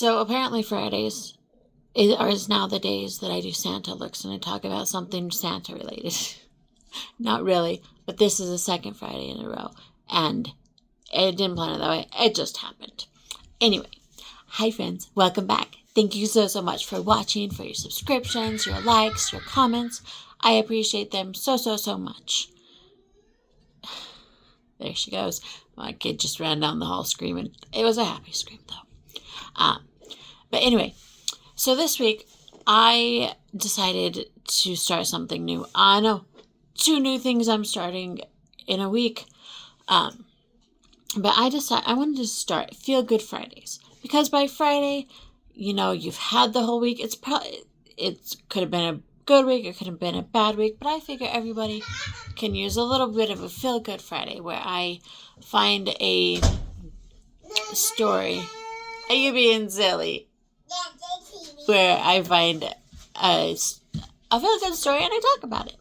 So apparently is now the days that I do Santa looks and I talk about something Santa related. Not really, but this is the second Friday in a row. And I didn't plan it that way. It just happened. Anyway, hi friends. Welcome back. Thank you so much for watching, for your subscriptions, your likes, your comments. I appreciate them so much. There she goes. My kid just ran down the hall screaming. It was a happy scream though. But anyway, so this week I decided to start something new. I know, 2 new things I'm starting in a week. But I decided I wanted to start Feel Good Fridays, because by Friday, you know, you've had the whole week. It could have been a good week, it could have been a bad week, but I figure everybody can use a little bit of a Feel Good Friday where I find a story. Are you being silly? Where I find a feel good story and I talk about it.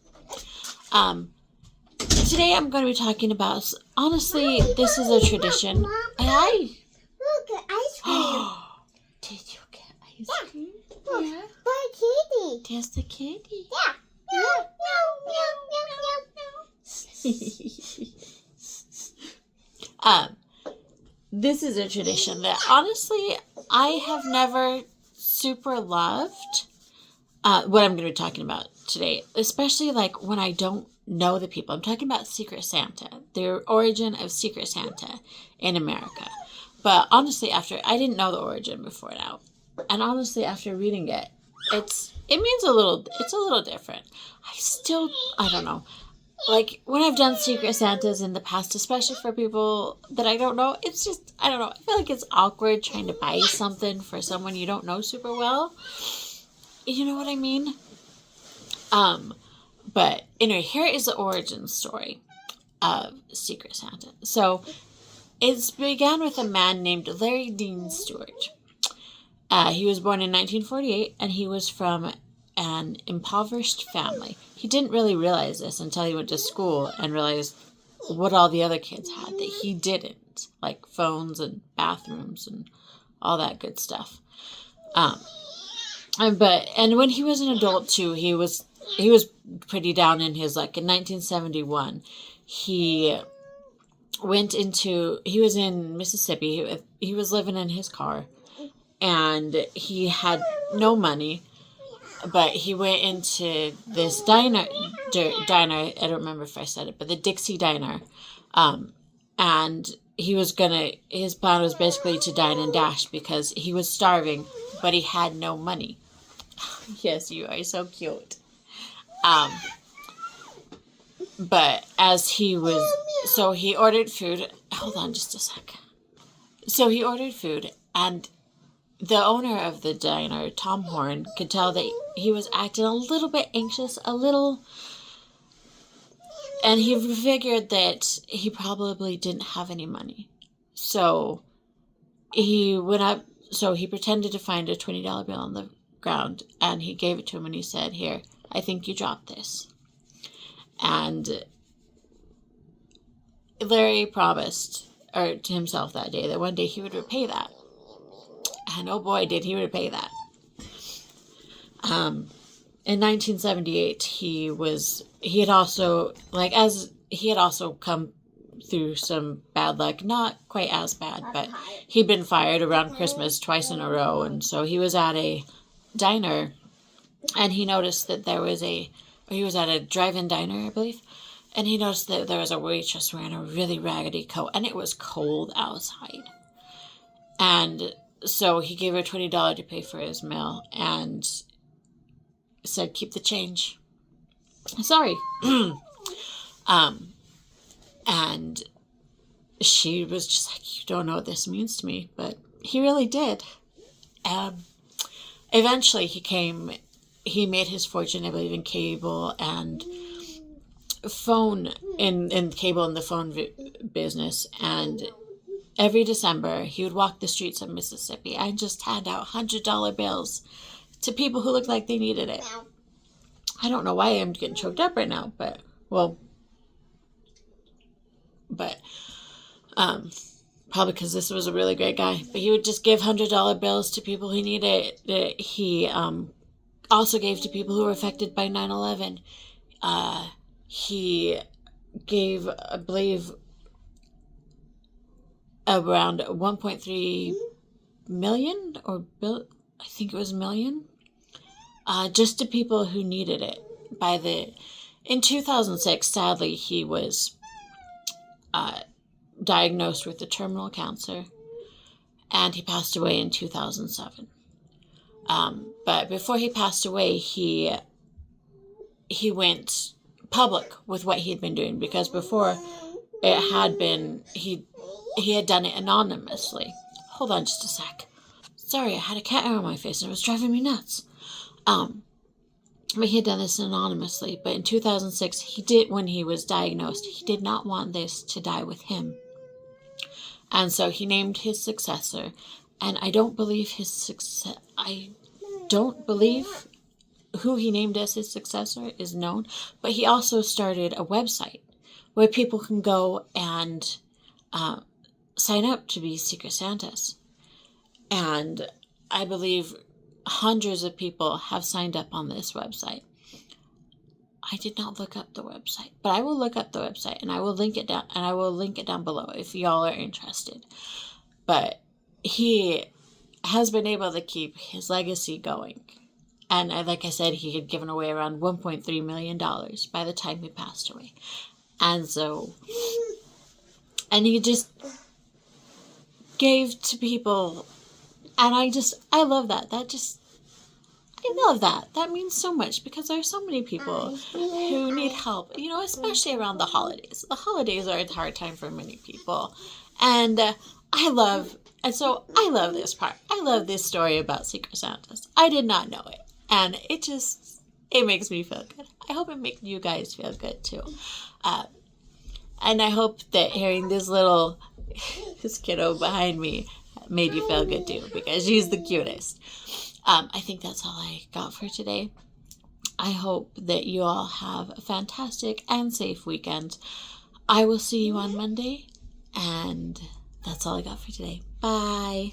Today I'm going to be talking about, honestly, this is a tradition. Hi. Look, ice cream. Did you get ice cream? Yeah. The kitty. There's the kitty. Yeah. This is a tradition that honestly I have never super loved. What I'm going to be talking about today, especially like when I don't know the people. I'm talking about Secret Santa, the origin of Secret Santa in America. But honestly, I didn't know the origin before now, and honestly, after reading it, it's a little different. I don't know. Like, when I've done Secret Santas in the past, especially for people that I don't know, it's just, I don't know. I feel like it's awkward trying to buy something for someone you don't know super well. You know what I mean? But anyway, here is the origin story of Secret Santa. So, it began with a man named Larry Dean Stewart. He was born in 1948, and he was from an impoverished family. He didn't really realize this until he went to school and realized what all the other kids had that he didn't, like phones and bathrooms and all that good stuff. And when he was an adult too, he was pretty down in his luck. In 1971, he was in Mississippi. He was living in his car, and he had no money. But he went into this diner, I don't remember if I said it, but the Dixie Diner. And his plan was basically to dine and dash because he was starving, but he had no money. Yes, you are so cute. But so he ordered food. Hold on just a sec. So he ordered food, and the owner of the diner, Tom Horn, could tell that he was acting a little bit anxious, and he figured that he probably didn't have any money. So he went up, he pretended to find a $20 bill on the ground, and he gave it to him, and he said, "Here, I think you dropped this." And Larry promised to himself that day that one day he would repay that. And oh boy, did he repay that. In 1978, he had also come through some bad luck, not quite as bad, but he'd been fired around Christmas twice in a row, and so he was at a diner, and he noticed that he was at a drive-in diner, I believe, and he noticed that there was a waitress wearing a really raggedy coat, and it was cold outside. And so he gave her $20 to pay for his meal and said, "Keep the change." Sorry. And she was just like, "You don't know what this means to me," but he really did. Eventually he made his fortune, I believe, in cable and phone, in cable and the phone business, and every December, he would walk the streets of Mississippi and just hand out $100 bills to people who looked like they needed it. I don't know why I'm getting choked up right now, probably because this was a really great guy, but he would just give $100 bills to people who needed it. He also gave to people who were affected by 9/11. He gave, I believe, around 1.3 million, or I think it was million, just to people who needed it. In 2006, sadly, he was diagnosed with a terminal cancer, and he passed away in 2007. But before he passed away, he went public with what he had been doing, because before it had been, he had done it anonymously. Hold on just a sec. Sorry, I had a cat hair on my face and it was driving me nuts. But he had done this anonymously. But in 2006, when he was diagnosed, he did not want this to die with him. And so he named his successor. And I don't believe who he named as his successor is known. But he also started a website where people can go and sign up to be Secret Santas. And I believe hundreds of people have signed up on this website. I did not look up the website, but I will look up the website and I will link it down below if y'all are interested. But he has been able to keep his legacy going. And like I said, he had given away around $1.3 million by the time he passed away. And he just gave to people. And I love that. I love that. That means so much, because there are so many people who need help, especially around the holidays. The holidays are a hard time for many people. And I love this part. I love this story about Secret Santas. I did not know it. And it makes me feel good. I hope it makes you guys feel good too. And I hope that hearing this kiddo behind me made you feel good too, because she's the cutest. I think that's all I got for today. I hope that you all have a fantastic and safe weekend. I will see you on Monday, and that's all I got for today. Bye.